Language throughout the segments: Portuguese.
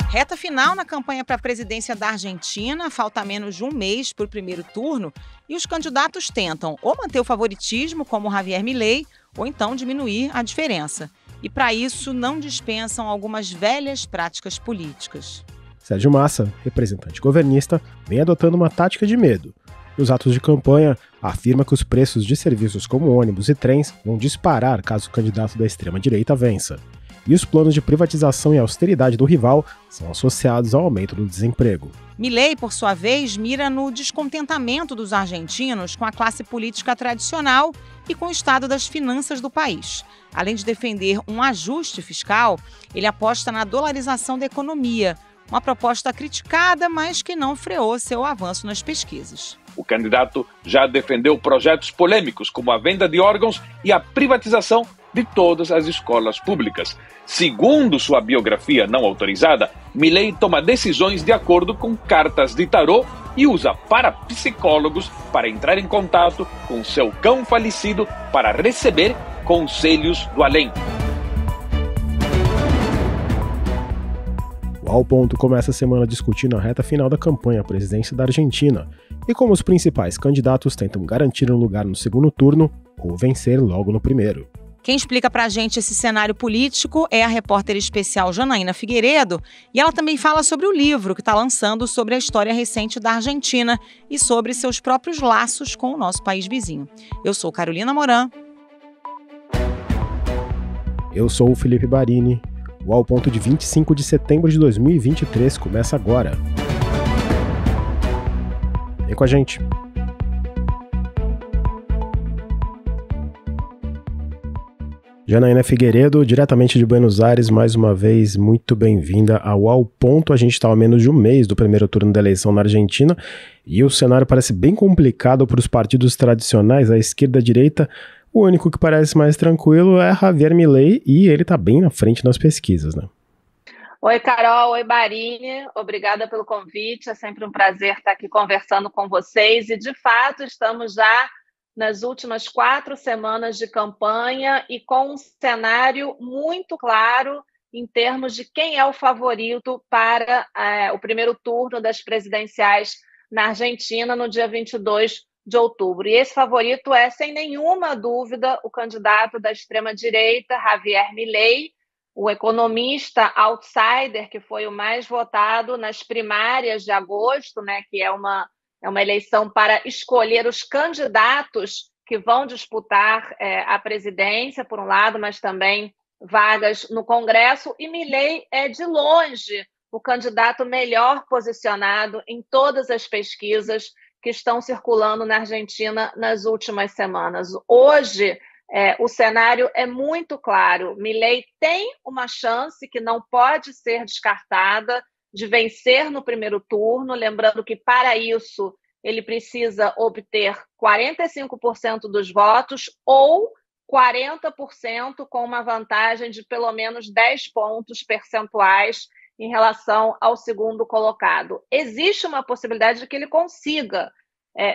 Reta final na campanha para a presidência da Argentina, falta menos de um mês para o primeiro turno e os candidatos tentam ou manter o favoritismo, como Javier Milei, ou então diminuir a diferença. E para isso não dispensam algumas velhas práticas políticas. Sérgio Massa, representante governista, vem adotando uma tática de medo. Nos atos de campanha, afirma que os preços de serviços como ônibus e trens vão disparar caso o candidato da extrema-direita vença. E os planos de privatização e austeridade do rival são associados ao aumento do desemprego. Milei, por sua vez, mira no descontentamento dos argentinos com a classe política tradicional e com o estado das finanças do país. Além de defender um ajuste fiscal, ele aposta na dolarização da economia, uma proposta criticada, mas que não freou seu avanço nas pesquisas. O candidato já defendeu projetos polêmicos, como a venda de órgãos e a privatização de todas as escolas públicas. Segundo sua biografia não autorizada, Milei toma decisões de acordo com cartas de tarô e usa parapsicólogos para entrar em contato com seu cão falecido para receber conselhos do além. O Ao Ponto começa a semana discutindo a reta final da campanha à presidência da Argentina e como os principais candidatos tentam garantir um lugar no segundo turno ou vencer logo no primeiro. Quem explica pra gente esse cenário político é a repórter especial Janaína Figueiredo, e ela também fala sobre o livro que está lançando sobre a história recente da Argentina e sobre seus próprios laços com o nosso país vizinho. Eu sou Carolina Moran. Eu sou o Felipe Barini. O Ao Ponto de 25 de setembro de 2023 começa agora. Vem com a gente. Janaína Figueiredo, diretamente de Buenos Aires, mais uma vez, muito bem-vinda ao Ao Ponto. A gente está a menos de um mês do primeiro turno da eleição na Argentina e o cenário parece bem complicado para os partidos tradicionais, a esquerda e a direita. O único que parece mais tranquilo é Javier Milei e ele está bem na frente nas pesquisas, né? Oi, Carol. Oi, Barini. Obrigada pelo convite. É sempre um prazer estar aqui conversando com vocês e, de fato, estamos já nas últimas 4 semanas de campanha e com um cenário muito claro em termos de quem é o favorito para o primeiro turno das presidenciais na Argentina no dia 22 de outubro. E esse favorito é, sem nenhuma dúvida, o candidato da extrema-direita, Javier Milei, o economista outsider que foi o mais votado nas primárias de agosto, né, que é uma eleição para escolher os candidatos que vão disputar a presidência, por um lado, mas também vagas no Congresso. E Milei é, de longe, o candidato melhor posicionado em todas as pesquisas que estão circulando na Argentina nas últimas semanas. Hoje, o cenário é muito claro. Milei tem uma chance que não pode ser descartada de vencer no primeiro turno, lembrando que, para isso, ele precisa obter 45% dos votos ou 40% com uma vantagem de pelo menos 10 pontos percentuais em relação ao segundo colocado. Existe uma possibilidade de que ele consiga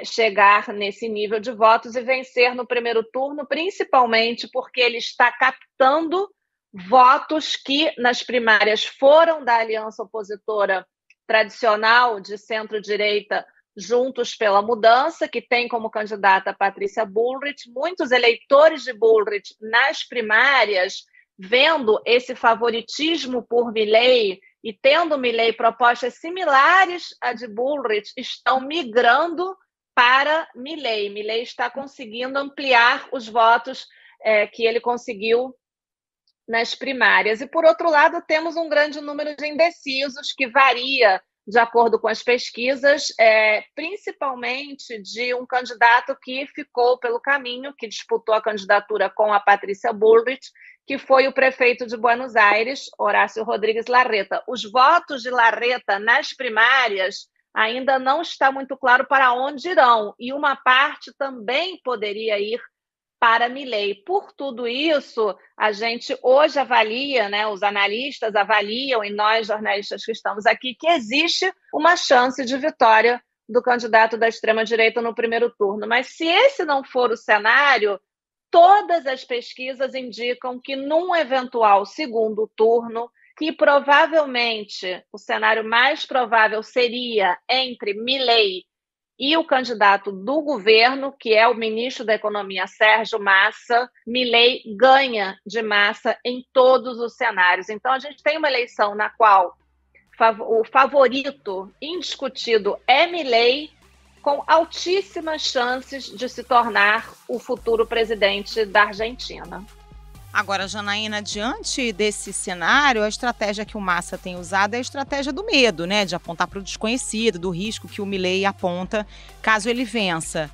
chegar nesse nível de votos e vencer no primeiro turno, principalmente porque ele está captando votos que nas primárias foram da aliança opositora tradicional de centro-direita Juntos pela Mudança, que tem como candidata a Patrícia Bullrich. Muitos eleitores de Bullrich nas primárias, vendo esse favoritismo por Milei e tendo Milei propostas similares à de Bullrich, estão migrando para Milei. Milei está conseguindo ampliar os votos que ele conseguiu nas primárias. E, por outro lado, temos um grande número de indecisos que varia de acordo com as pesquisas, principalmente de um candidato que ficou pelo caminho, que disputou a candidatura com a Patrícia Bullrich, que foi o prefeito de Buenos Aires, Horácio Rodrigues Larreta. Os votos de Larreta nas primárias ainda não está muito claro para onde irão, e uma parte também poderia ir para Milei. Por tudo isso, a gente hoje avalia, né, os analistas avaliam, e nós jornalistas que estamos aqui, que existe uma chance de vitória do candidato da extrema-direita no primeiro turno. Mas se esse não for o cenário, todas as pesquisas indicam que num eventual segundo turno, que provavelmente o cenário mais provável seria entre Milei e o candidato do governo, que é o ministro da Economia, Sérgio Massa, Milei ganha de Massa em todos os cenários. Então, a gente tem uma eleição na qual o favorito indiscutido é Milei, com altíssimas chances de se tornar o futuro presidente da Argentina. Agora, Janaína, diante desse cenário, a estratégia que o Massa tem usado é a estratégia do medo, né? De apontar para o desconhecido, do risco que o Milei aponta caso ele vença.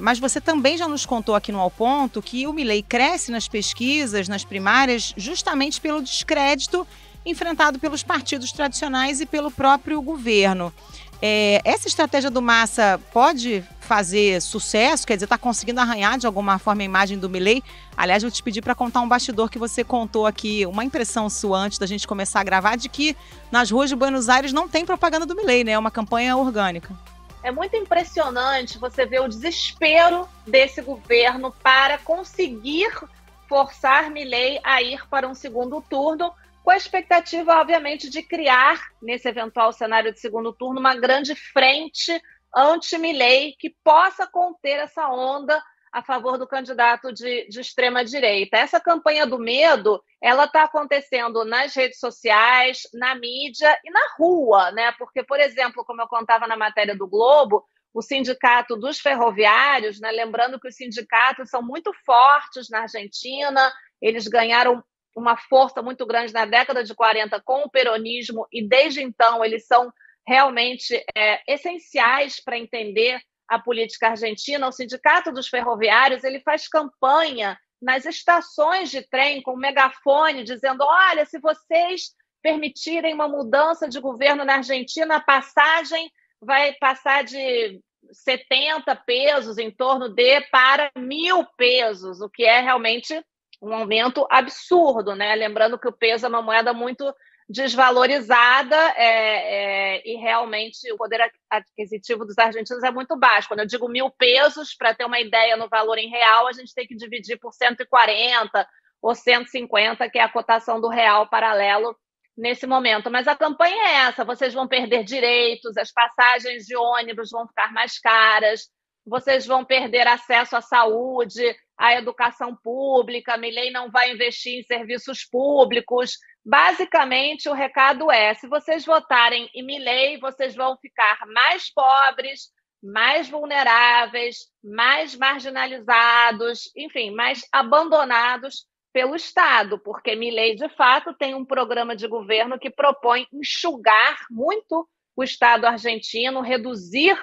Mas você também já nos contou aqui no Ao Ponto que o Milei cresce nas pesquisas, nas primárias, justamente pelo descrédito enfrentado pelos partidos tradicionais e pelo próprio governo. Essa estratégia do Massa pode fazer sucesso? Quer dizer, está conseguindo arranhar de alguma forma a imagem do Milei? Aliás, eu te pedi para contar um bastidor que você contou aqui, uma impressão sua antes da gente começar a gravar, de que nas ruas de Buenos Aires não tem propaganda do Milei, né? É uma campanha orgânica. É muito impressionante você ver o desespero desse governo para conseguir forçar Milei a ir para um segundo turno, com a expectativa, obviamente, de criar, nesse eventual cenário de segundo turno, uma grande frente anti-Milei que possa conter essa onda a favor do candidato de extrema-direita. Essa campanha do medo, ela está acontecendo nas redes sociais, na mídia e na rua, né? Porque, por exemplo, como eu contava na matéria do Globo, o sindicato dos ferroviários, né? Lembrando que os sindicatos são muito fortes na Argentina, eles ganharam uma força muito grande na década de 40 com o peronismo e desde então eles são realmente essenciais para entender a política argentina. O Sindicato dos Ferroviários, ele faz campanha nas estações de trem com um megafone dizendo: olha, se vocês permitirem uma mudança de governo na Argentina, a passagem vai passar de 70 pesos em torno de para 1.000 pesos, o que é realmente um aumento absurdo, né? Lembrando que o peso é uma moeda muito desvalorizada e realmente o poder aquisitivo dos argentinos é muito baixo. Quando eu digo 1.000 pesos, para ter uma ideia no valor em real, a gente tem que dividir por 140 ou 150, que é a cotação do real paralelo nesse momento. Mas a campanha é essa: vocês vão perder direitos, as passagens de ônibus vão ficar mais caras, vocês vão perder acesso à saúde, à educação pública, Milei não vai investir em serviços públicos. Basicamente, o recado é: se vocês votarem em Milei, vocês vão ficar mais pobres, mais vulneráveis, mais marginalizados, enfim, mais abandonados pelo Estado, porque Milei, de fato, tem um programa de governo que propõe enxugar muito o Estado argentino, reduzir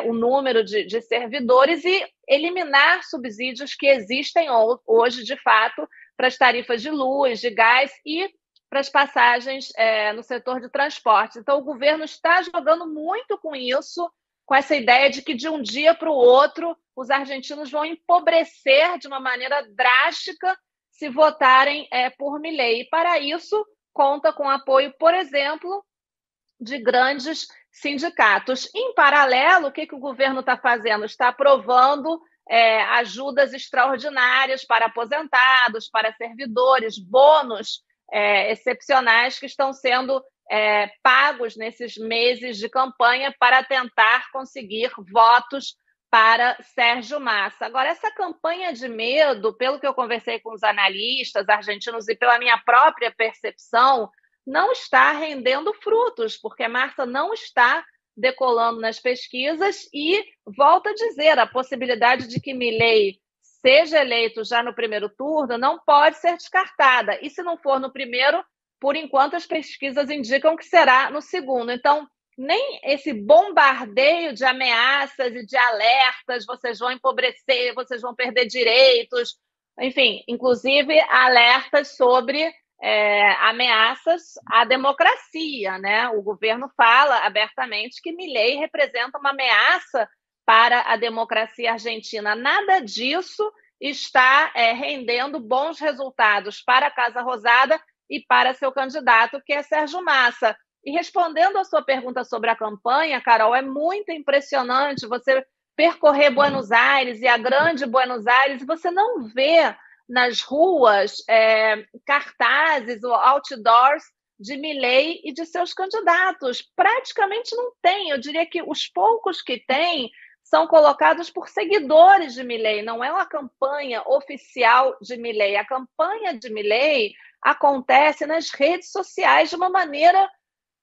o número de servidores e eliminar subsídios que existem hoje, de fato, para as tarifas de luz, de gás e para as passagens no setor de transporte. Então, o governo está jogando muito com isso, com essa ideia de que de um dia para o outro os argentinos vão empobrecer de uma maneira drástica se votarem por Milei. E, para isso, conta com apoio, por exemplo, de grandes sindicatos. Em paralelo, o que o governo está fazendo? Está aprovando ajudas extraordinárias para aposentados, para servidores, bônus excepcionais que estão sendo pagos nesses meses de campanha para tentar conseguir votos para Sérgio Massa. Agora, essa campanha de medo, pelo que eu conversei com os analistas argentinos e pela minha própria percepção, não está rendendo frutos, porque Massa não está decolando nas pesquisas e, volto a dizer, a possibilidade de que Milei seja eleito já no primeiro turno não pode ser descartada. E se não for no primeiro, por enquanto as pesquisas indicam que será no segundo. Então, nem esse bombardeio de ameaças e de alertas, vocês vão empobrecer, vocês vão perder direitos, enfim, inclusive alertas sobre ameaças à democracia, né? O governo fala abertamente que Milei representa uma ameaça para a democracia argentina. Nada disso está rendendo bons resultados para a Casa Rosada e para seu candidato, que é Sérgio Massa. E respondendo à sua pergunta sobre a campanha, Carol, é muito impressionante você percorrer Buenos Aires e a grande Buenos Aires, e você não vê nas ruas cartazes ou outdoors de Milei e de seus candidatos. Praticamente não tem. Eu diria que os poucos que tem são colocados por seguidores de Milei, não é uma campanha oficial de Milei. A campanha de Milei acontece nas redes sociais de uma maneira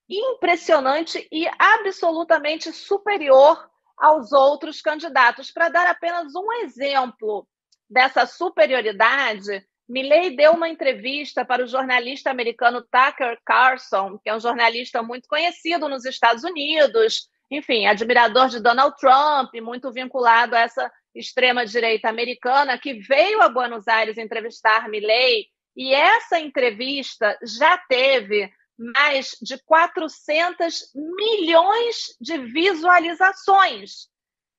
impressionante e absolutamente superior aos outros candidatos. Para dar apenas um exemplo dessa superioridade, Milei deu uma entrevista para o jornalista americano Tucker Carlson, que é um jornalista muito conhecido nos Estados Unidos, enfim, admirador de Donald Trump, muito vinculado a essa extrema-direita americana, que veio a Buenos Aires entrevistar Milei, e essa entrevista já teve mais de 400 milhões de visualizações.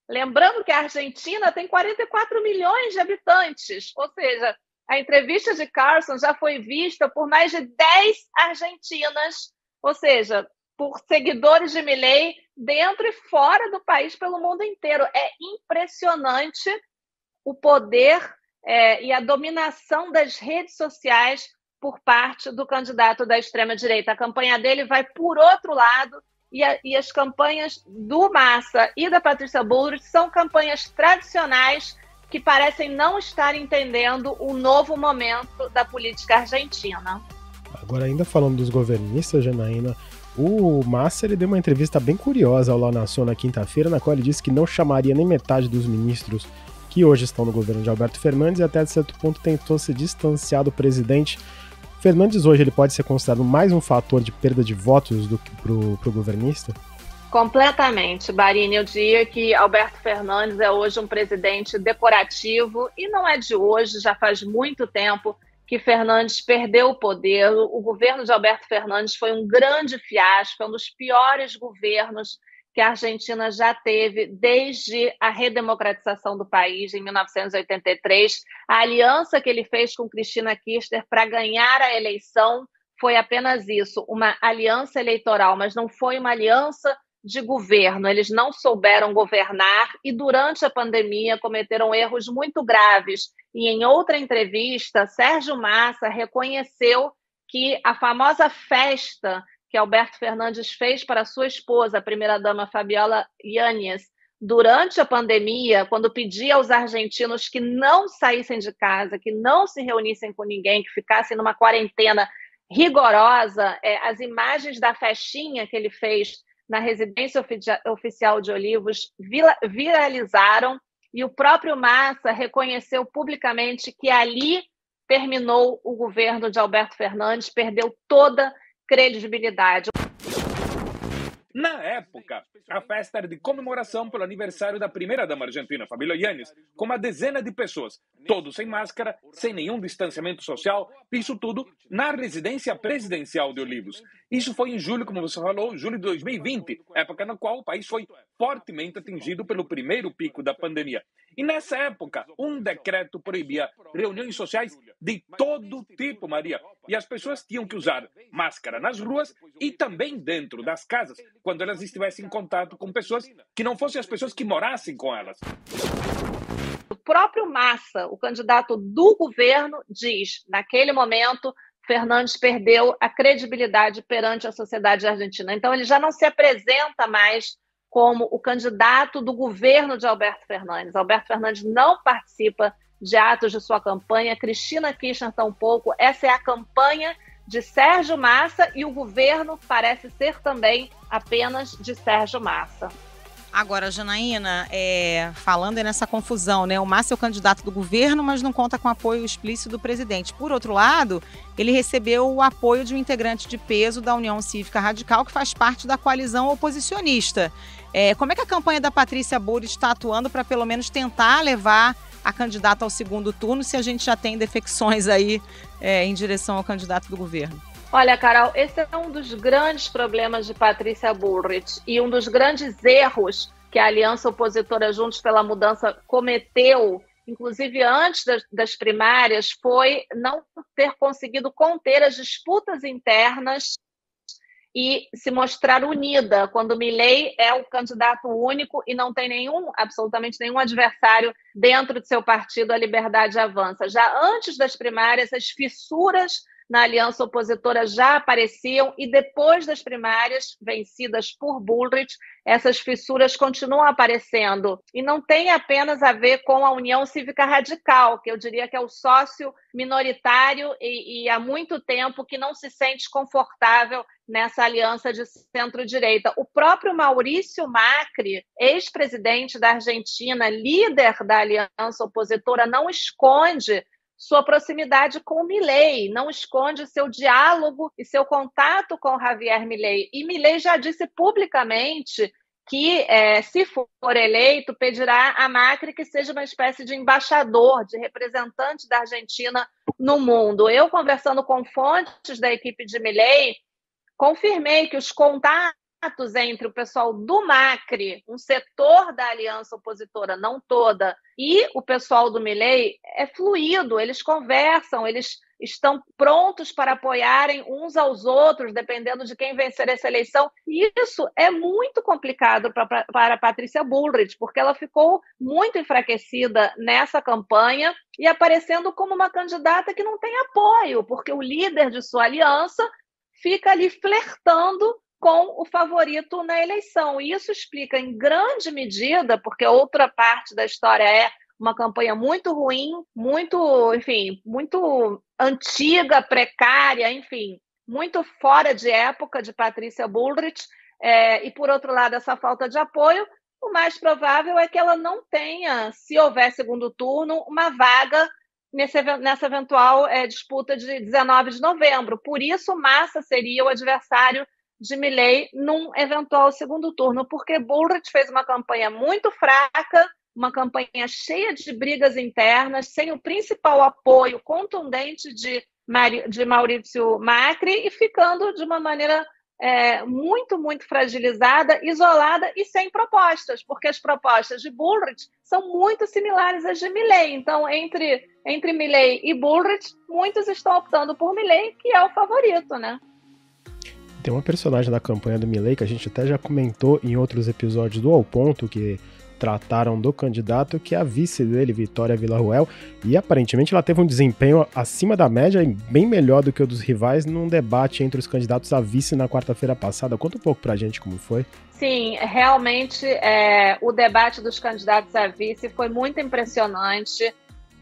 Lembrando que a Argentina tem 44 milhões de habitantes, ou seja, a entrevista de Carlson já foi vista por mais de 10 argentinas, ou seja, por seguidores de Milei dentro e fora do país, pelo mundo inteiro. É impressionante o poder e a dominação das redes sociais por parte do candidato da extrema-direita. A campanha dele vai por outro lado, e as campanhas do Massa e da Patrícia Bullrich são campanhas tradicionais que parecem não estar entendendo o novo momento da política argentina. Agora, ainda falando dos governistas, Janaína, o Massa ele deu uma entrevista bem curiosa ao La Nación na quinta-feira, na qual ele disse que não chamaria nem metade dos ministros que hoje estão no governo de Alberto Fernandes e até de certo ponto tentou se distanciar do presidente. Fernandes hoje ele pode ser considerado mais um fator de perda de votos do que pro governista? Completamente, Barini. Eu diria que Alberto Fernandes é hoje um presidente decorativo e não é de hoje, já faz muito tempo que Fernandes perdeu o poder. O governo de Alberto Fernandes foi um grande fiasco, é um dos piores governos que a Argentina já teve desde a redemocratização do país em 1983. A aliança que ele fez com Cristina Kirchner para ganhar a eleição foi apenas isso, uma aliança eleitoral, mas não foi uma aliança de governo. Eles não souberam governar e durante a pandemia cometeram erros muito graves. E em outra entrevista, Sérgio Massa reconheceu que a famosa festa que Alberto Fernandes fez para sua esposa, a primeira-dama Fabiola Yáñez, durante a pandemia, quando pedia aos argentinos que não saíssem de casa, que não se reunissem com ninguém, que ficassem numa quarentena rigorosa, as imagens da festinha que ele fez na residência oficial de Olivos viralizaram e o próprio Massa reconheceu publicamente que ali terminou o governo de Alberto Fernandes, perdeu toda credibilidade. Na época, a festa era de comemoração pelo aniversário da primeira-dama argentina, Fabiola Yáñez, com uma dezena de pessoas, todos sem máscara, sem nenhum distanciamento social, isso tudo na residência presidencial de Olivos. Isso foi em julho, como você falou, julho de 2020, época na qual o país foi fortemente atingido pelo primeiro pico da pandemia. E nessa época, um decreto proibia reuniões sociais de todo tipo, Maria. E as pessoas tinham que usar máscara nas ruas e também dentro das casas, quando elas estivessem em contato com pessoas que não fossem as pessoas que morassem com elas. O próprio Massa, o candidato do governo, diz, naquele momento, Fernandes perdeu a credibilidade perante a sociedade argentina. Então, ele já não se apresenta mais como o candidato do governo de Alberto Fernandes. Alberto Fernandes não participa de atos de sua campanha, Cristina Kirchner tampouco. Essa é a campanha de Sérgio Massa e o governo parece ser também apenas de Sérgio Massa. Agora, Janaína, falando nessa confusão, né? O Massa é o candidato do governo, mas não conta com apoio explícito do presidente. Por outro lado, ele recebeu o apoio de um integrante de peso da União Cívica Radical, que faz parte da coalizão oposicionista. Como é que a campanha da Patrícia Bullrich está atuando para pelo menos tentar levar a candidata ao segundo turno, se a gente já tem defecções aí em direção ao candidato do governo? Olha, Carol, esse é um dos grandes problemas de Patrícia Bullrich e um dos grandes erros que a aliança opositora Juntos pela Mudança cometeu, inclusive antes das primárias, foi não ter conseguido conter as disputas internas e se mostrar unida, quando Milei é o candidato único e não tem absolutamente nenhum adversário dentro de seu partido, a Liberdade Avança. Já antes das primárias, as fissuras na aliança opositora já apareciam e depois das primárias vencidas por Bullrich, essas fissuras continuam aparecendo. E não tem apenas a ver com a União Cívica Radical, que eu diria que é o sócio minoritário e há muito tempo que não se sente confortável nessa aliança de centro-direita. O próprio Maurício Macri, ex-presidente da Argentina, líder da aliança opositora, não esconde sua proximidade com o Milei, não esconde seu diálogo e seu contato com o Javier Milei. E Milei já disse publicamente que, se for eleito, pedirá a Macri que seja uma espécie de embaixador, de representante da Argentina no mundo. Eu, conversando com fontes da equipe de Milei, confirmei que os contatos entre o pessoal do Macri, um setor da aliança opositora, não toda, e o pessoal do Milei é fluido, eles conversam, eles estão prontos para apoiarem uns aos outros, dependendo de quem vencer essa eleição. E isso é muito complicado para Patrícia Bullrich, porque ela ficou muito enfraquecida nessa campanha e aparecendo como uma candidata que não tem apoio, porque o líder de sua aliança fica ali flertando com o favorito na eleição. E isso explica, em grande medida, porque outra parte da história é uma campanha muito ruim, muito antiga, precária, muito fora de época de Patrícia Bullrich, e, por outro lado, essa falta de apoio. O mais provável é que ela não tenha, se houver segundo turno, uma vaga nessa eventual disputa de 19 de novembro. Por isso, Massa seria o adversário de Milei num eventual segundo turno, porque Bullrich fez uma campanha muito fraca, uma campanha cheia de brigas internas, sem o principal apoio contundente de Maurício Macri e ficando de uma maneira muito, muito fragilizada, isolada e sem propostas, porque as propostas de Bullrich são muito similares às de Milei. Então, entre Milei e Bullrich, muitos estão optando por Milei, que é o favorito, né? Tem uma personagem da campanha do Milei que a gente até já comentou em outros episódios do Ao Ponto, que trataram do candidato, que é a vice dele, Vitória Villarruel, e aparentemente ela teve um desempenho acima da média e bem melhor do que o dos rivais num debate entre os candidatos a vice na quarta-feira passada. Conta um pouco pra gente como foi. Sim, realmente o debate dos candidatos a vice foi muito impressionante.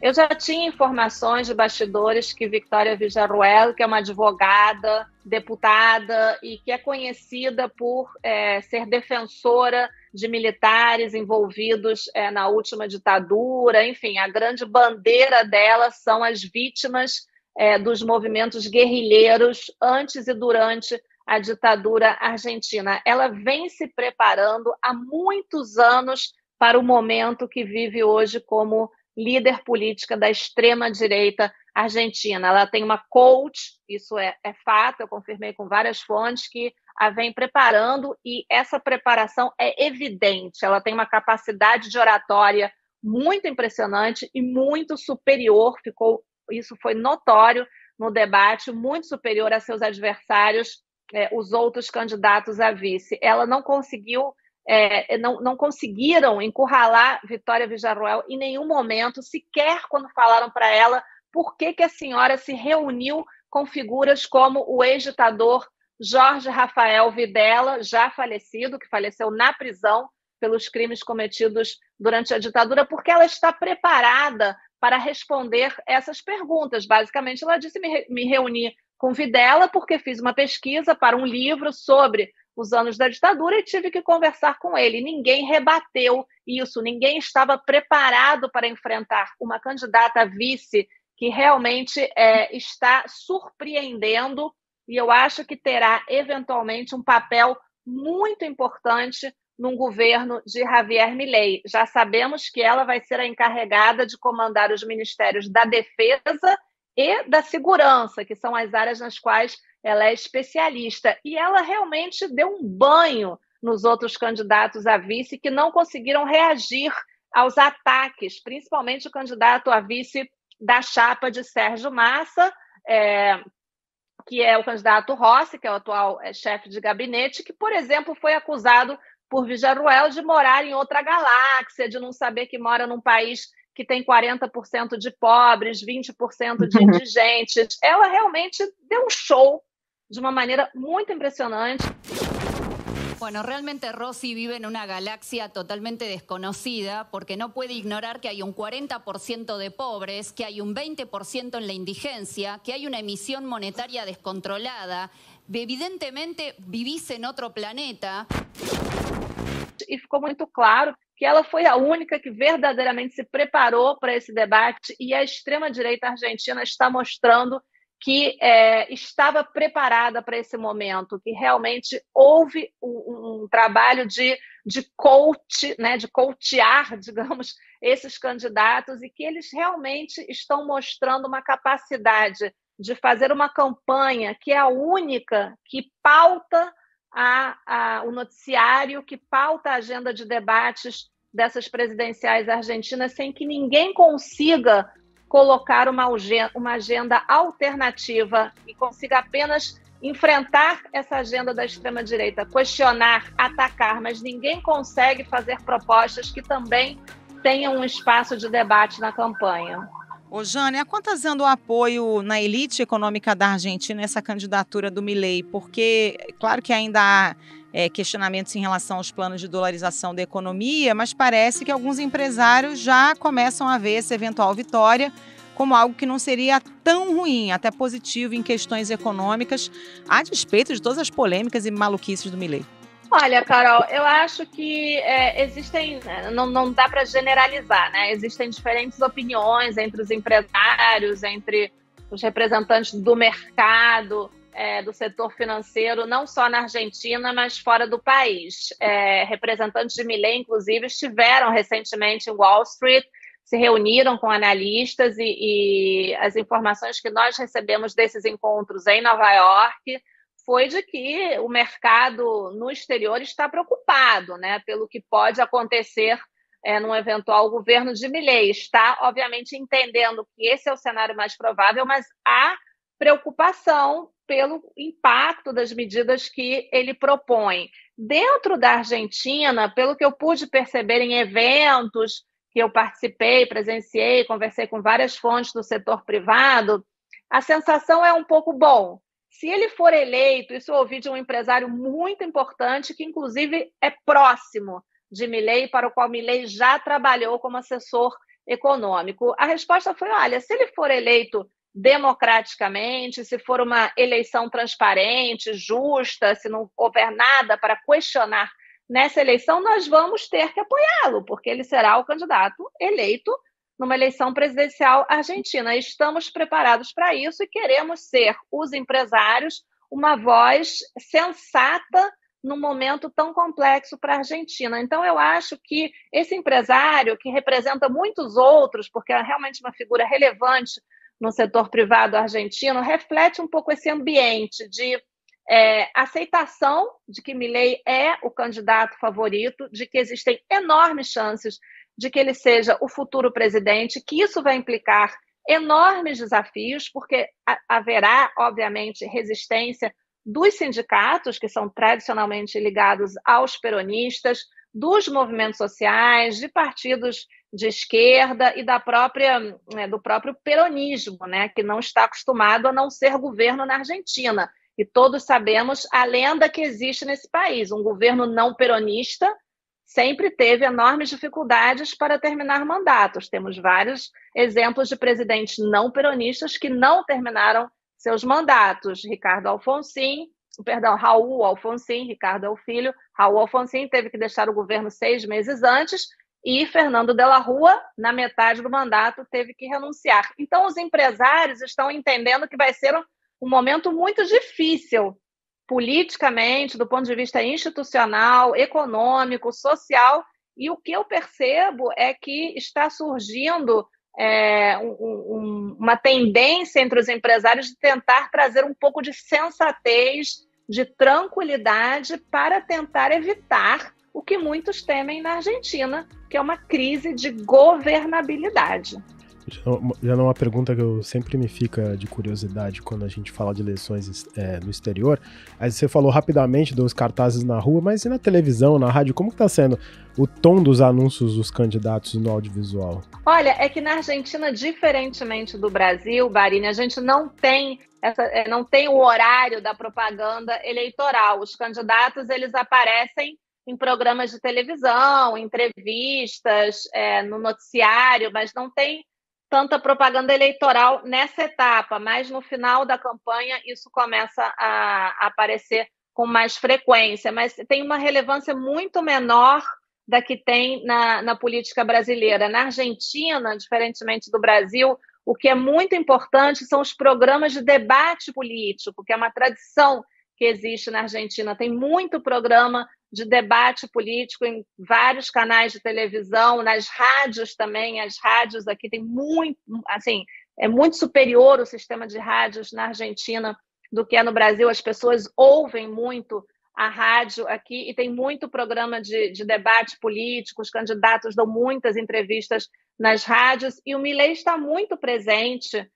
Eu já tinha informações de bastidores que Vitória Villarruel, que é uma advogada, deputada e que é conhecida por ser defensora de militares envolvidos na última ditadura, enfim, a grande bandeira dela são as vítimas dos movimentos guerrilheiros antes e durante a ditadura argentina. Ela vem se preparando há muitos anos para o momento que vive hoje como líder política da extrema-direita argentina. Ela tem uma coach, isso é fato, eu confirmei com várias fontes, que a vem preparando e essa preparação é evidente. Ela tem uma capacidade de oratória muito impressionante e muito superior, isso foi notório no debate, muito superior a seus adversários, os outros candidatos a vice. Ela não conseguiu não conseguiram encurralar Vitória Villarruel em nenhum momento, sequer quando falaram para ela por que a senhora se reuniu com figuras como o ex-ditador Jorge Rafael Videla, já falecido, que faleceu na prisão pelos crimes cometidos durante a ditadura, porque ela está preparada para responder essas perguntas. Basicamente, ela disse: me reuni com Videla porque fiz uma pesquisa para um livro sobre os anos da ditadura e tive que conversar com ele. Ninguém rebateu isso, ninguém estava preparado para enfrentar uma candidata a vice que realmente está surpreendendo e eu acho que terá eventualmente um papel muito importante num governo de Javier Milei. Já sabemos que ela vai ser a encarregada de comandar os ministérios da Defesa e da Segurança, que são as áreas nas quais ela é especialista. E ela realmente deu um banho nos outros candidatos a vice que não conseguiram reagir aos ataques, principalmente o candidato a vice da chapa de Sérgio Massa, que é o candidato Rossi, que é o atual chefe de gabinete, que, por exemplo, foi acusado por Villarruel de morar em outra galáxia, de não saber que mora num país que tem 40% de pobres, 20% de indigentes. Ela realmente deu um show de uma maneira muito impressionante. Bueno, realmente Rossi vive en una galaxia totalmente desconocida porque no puede ignorar que hay un 40% de pobres, que hay un 20% en la indigencia, que hay una emisión monetaria descontrolada. Evidentemente vivís en otro planeta. E ficou muito claro que ela foi a única que verdadeiramente se preparou para esse debate, e a extrema-direita argentina está mostrando que estava preparada para esse momento, que realmente houve um trabalho de coach, né, de coachear, digamos, esses candidatos, e que eles realmente estão mostrando uma capacidade de fazer uma campanha que é a única que pauta o noticiário, que pauta a agenda de debates dessas presidenciais argentinas, sem que ninguém consiga colocar uma agenda alternativa e consiga apenas enfrentar essa agenda da extrema-direita, questionar, atacar, mas ninguém consegue fazer propostas que também tenham um espaço de debate na campanha. Ô, Jane, a quantas anda o apoio na elite econômica da Argentina essa candidatura do Milei? Porque, claro que ainda há questionamentos em relação aos planos de dolarização da economia, mas parece que alguns empresários já começam a ver essa eventual vitória como algo que não seria tão ruim, até positivo em questões econômicas, a despeito de todas as polêmicas e maluquices do Milei. Olha, Carol, eu acho que existem, não dá para generalizar, né? Existem diferentes opiniões entre os empresários, entre os representantes do mercado, do setor financeiro, não só na Argentina, mas fora do país. Representantes de Milei, inclusive, estiveram recentemente em Wall Street, se reuniram com analistas e as informações que nós recebemos desses encontros em Nova York foi de que o mercado no exterior está preocupado, né, pelo que pode acontecer num eventual governo de Milei. Está, obviamente, entendendo que esse é o cenário mais provável, mas há preocupação pelo impacto das medidas que ele propõe. Dentro da Argentina, pelo que eu pude perceber em eventos que eu participei, presenciei, conversei com várias fontes do setor privado, a sensação é um pouco bom. Se ele for eleito, isso eu ouvi de um empresário muito importante, que inclusive é próximo de Milei, para o qual Milei já trabalhou como assessor econômico. A resposta foi, olha, se ele for eleito democraticamente, se for uma eleição transparente, justa, se não houver nada para questionar nessa eleição, nós vamos ter que apoiá-lo, porque ele será o candidato eleito numa eleição presidencial argentina. Estamos preparados para isso e queremos ser, os empresários, uma voz sensata num momento tão complexo para a Argentina. Então, eu acho que esse empresário, que representa muitos outros, porque é realmente uma figura relevante no setor privado argentino, reflete um pouco esse ambiente de aceitação de que Milei é o candidato favorito, de que existem enormes chances de que ele seja o futuro presidente, que isso vai implicar enormes desafios, porque haverá, obviamente, resistência dos sindicatos, que são tradicionalmente ligados aos peronistas, dos movimentos sociais, de partidos de esquerda e do próprio peronismo, né, que não está acostumado a não ser governo na Argentina. E todos sabemos a lenda que existe nesse país. Um governo não peronista sempre teve enormes dificuldades para terminar mandatos. Temos vários exemplos de presidentes não peronistas que não terminaram seus mandatos. Raul Alfonsín, Ricardo é o filho, Raul Alfonsín teve que deixar o governo 6 meses antes e Fernando de la Rúa, na metade do mandato, teve que renunciar. Então, os empresários estão entendendo que vai ser um momento muito difícil politicamente, do ponto de vista institucional, econômico, social, e o que eu percebo é que está surgindo uma tendência entre os empresários de tentar trazer um pouco de sensatez, de tranquilidade, para tentar evitar o que muitos temem na Argentina, que é uma crise de governabilidade. Já não é uma pergunta que eu sempre me fica de curiosidade quando a gente fala de eleições no exterior. Aí você falou rapidamente dos cartazes na rua, mas e na televisão, na rádio, como que tá sendo o tom dos anúncios dos candidatos no audiovisual? Olha, é que na Argentina, diferentemente do Brasil, Barini, a gente não tem o horário da propaganda eleitoral. Os candidatos, eles aparecem em programas de televisão, entrevistas, no noticiário, mas não tem tanta propaganda eleitoral nessa etapa, mas no final da campanha isso começa a aparecer com mais frequência, mas tem uma relevância muito menor da que tem na política brasileira. Na Argentina, diferentemente do Brasil, o que é muito importante são os programas de debate político, que é uma tradição que existe na Argentina. Tem muito programa de debate político em vários canais de televisão, nas rádios também. As rádios aqui tem muito, assim, é muito superior o sistema de rádios na Argentina do que é no Brasil. As pessoas ouvem muito a rádio aqui e tem muito programa de debate político, os candidatos dão muitas entrevistas nas rádios e o Milei está muito presente.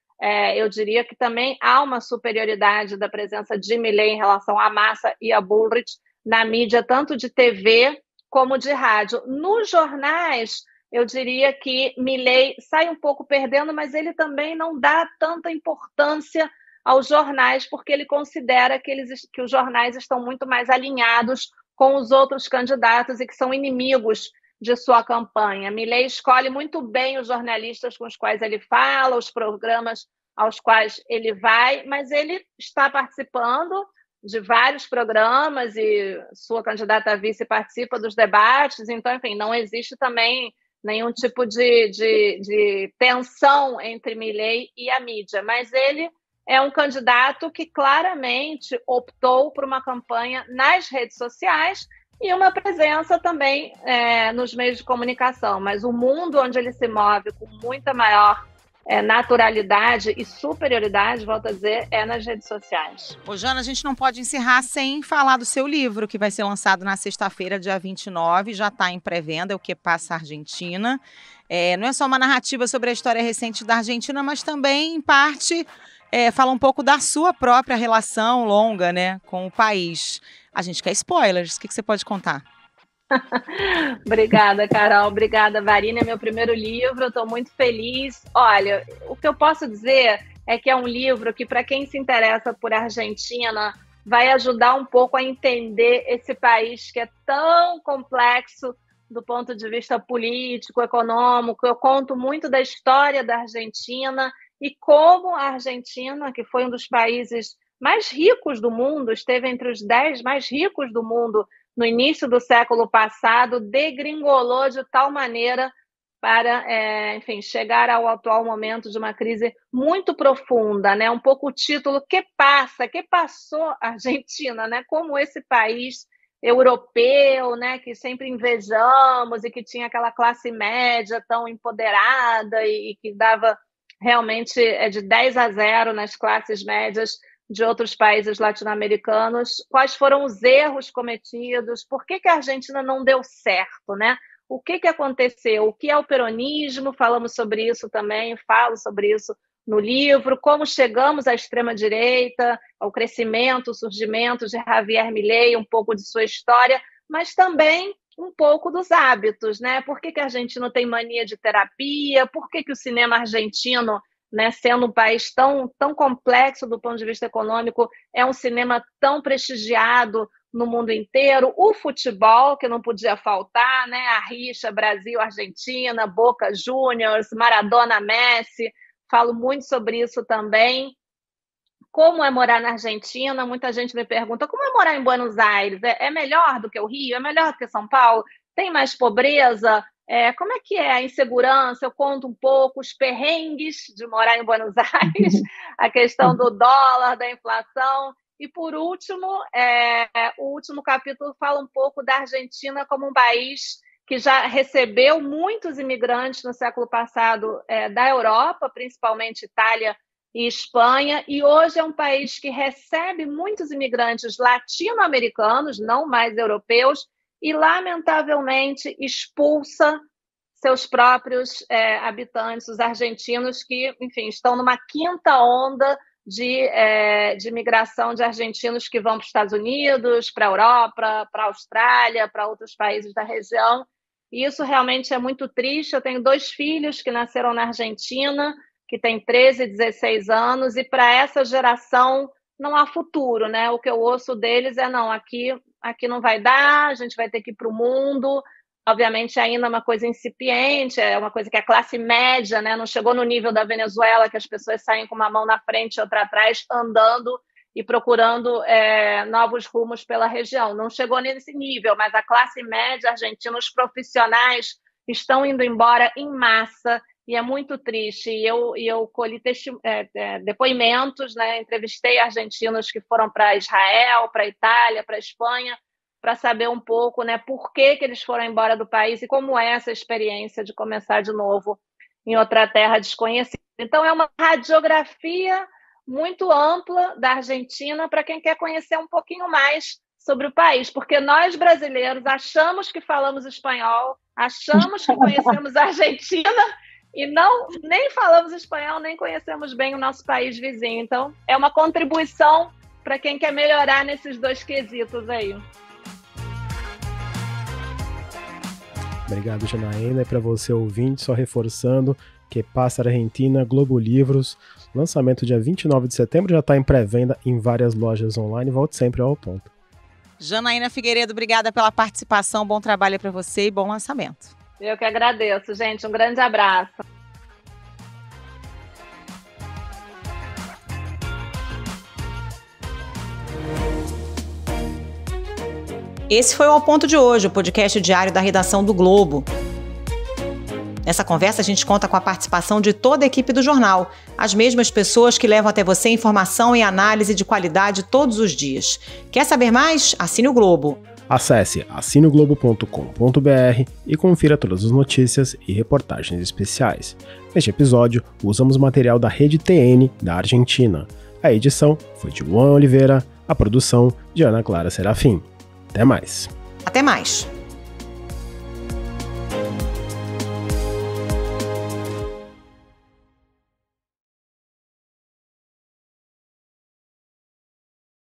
Eu diria que também há uma superioridade da presença de Milei em relação à Massa e a Bullrich na mídia, tanto de TV como de rádio. Nos jornais, eu diria que Milei sai um pouco perdendo, mas ele também não dá tanta importância aos jornais, porque ele considera que os jornais estão muito mais alinhados com os outros candidatos e que são inimigos de sua campanha. Milei escolhe muito bem os jornalistas com os quais ele fala, os programas aos quais ele vai, mas ele está participando de vários programas e sua candidata a vice participa dos debates, então, enfim, não existe também nenhum tipo de tensão entre Milei e a mídia, mas ele é um candidato que claramente optou por uma campanha nas redes sociais e uma presença também nos meios de comunicação, mas o mundo onde ele se move com muita maior naturalidade e superioridade, volto a dizer, é nas redes sociais. Ô, Jana, a gente não pode encerrar sem falar do seu livro, que vai ser lançado na sexta-feira, dia 29, já está em pré-venda, O Que Passa Argentina. Não é só uma narrativa sobre a história recente da Argentina, mas também, em parte, fala um pouco da sua própria relação longa, né, com o país. A gente quer spoilers, o que você pode contar? Obrigada, Carol. Obrigada, Barini. É meu primeiro livro, eu estou muito feliz. Olha, o que eu posso dizer é que é um livro que, para quem se interessa por Argentina, vai ajudar um pouco a entender esse país que é tão complexo do ponto de vista político, econômico. Eu conto muito da história da Argentina e como a Argentina, que foi um dos países mais ricos do mundo, esteve entre os 10 mais ricos do mundo no início do século passado, degringolou de tal maneira para, enfim, chegar ao atual momento de uma crise muito profunda, né? Um pouco o título que passou a Argentina, né? Como esse país europeu, né? Que sempre invejamos e que tinha aquela classe média tão empoderada e que dava realmente de 10-0 nas classes médias de outros países latino-americanos, quais foram os erros cometidos, por que a Argentina não deu certo, né? O que aconteceu? O que é o peronismo? Falamos sobre isso também, falo sobre isso no livro, como chegamos à extrema-direita, ao crescimento, o surgimento de Javier Milei, um pouco de sua história, mas também um pouco dos hábitos, né? Por que a Argentina tem mania de terapia? Por que o cinema argentino, né, sendo um país tão complexo do ponto de vista econômico, é um cinema tão prestigiado no mundo inteiro? O futebol, que não podia faltar, né, a rixa Brasil-Argentina, Boca Juniors, Maradona-Messi, falo muito sobre isso também. Como é morar na Argentina? Muita gente me pergunta, como é morar em Buenos Aires? É melhor do que o Rio? É melhor do que São Paulo? Tem mais pobreza? Como é que é a insegurança? Eu conto um pouco os perrengues de morar em Buenos Aires, a questão do dólar, da inflação. E, por último, o último capítulo fala um pouco da Argentina como um país que já recebeu muitos imigrantes no século passado da Europa, principalmente Itália e Espanha, e hoje é um país que recebe muitos imigrantes latino-americanos, não mais europeus, e, lamentavelmente, expulsa seus próprios habitantes, os argentinos, que, enfim, estão numa quinta onda de migração de argentinos que vão para os Estados Unidos, para a Europa, para a Austrália, para outros países da região. E isso realmente é muito triste. Eu tenho 2 filhos que nasceram na Argentina, que têm 13 e 16 anos, e para essa geração não há futuro, né? O que eu ouço deles é, não, aqui não vai dar, a gente vai ter que ir para o mundo. Obviamente, ainda é uma coisa incipiente, é uma coisa que a classe média, né, não chegou no nível da Venezuela, que as pessoas saem com uma mão na frente e outra atrás, andando e procurando novos rumos pela região. Não chegou nesse nível, mas a classe média argentina, os profissionais, estão indo embora em massa, e é muito triste. E eu colhi depoimentos, né, entrevistei argentinos que foram para Israel, para Itália, para Espanha, para saber um pouco, né, por que eles foram embora do país e como é essa experiência de começar de novo em outra terra desconhecida. Então, é uma radiografia muito ampla da Argentina para quem quer conhecer um pouquinho mais sobre o país, porque nós, brasileiros, achamos que falamos espanhol, achamos que conhecemos a Argentina e nem falamos espanhol, nem conhecemos bem o nosso país vizinho. Então, é uma contribuição para quem quer melhorar nesses 2 quesitos aí. Obrigado, Janaína. E para você ouvinte, só reforçando que passa Argentina, Globo Livros, lançamento dia 29 de setembro, já está em pré-venda em várias lojas online. Volte sempre ao ponto. Janaína Figueiredo, obrigada pela participação, bom trabalho para você e bom lançamento. Eu que agradeço, gente. Um grande abraço. Esse foi o Ao Ponto de hoje, o podcast diário da redação do Globo. Nessa conversa, a gente conta com a participação de toda a equipe do jornal, as mesmas pessoas que levam até você informação e análise de qualidade todos os dias. Quer saber mais? Assine o Globo. Acesse assinoglobo.com.br e confira todas as notícias e reportagens especiais. Neste episódio, usamos material da Rede TN da Argentina. A edição foi de Juan Oliveira, a produção de Ana Clara Serafim. Até mais. Até mais.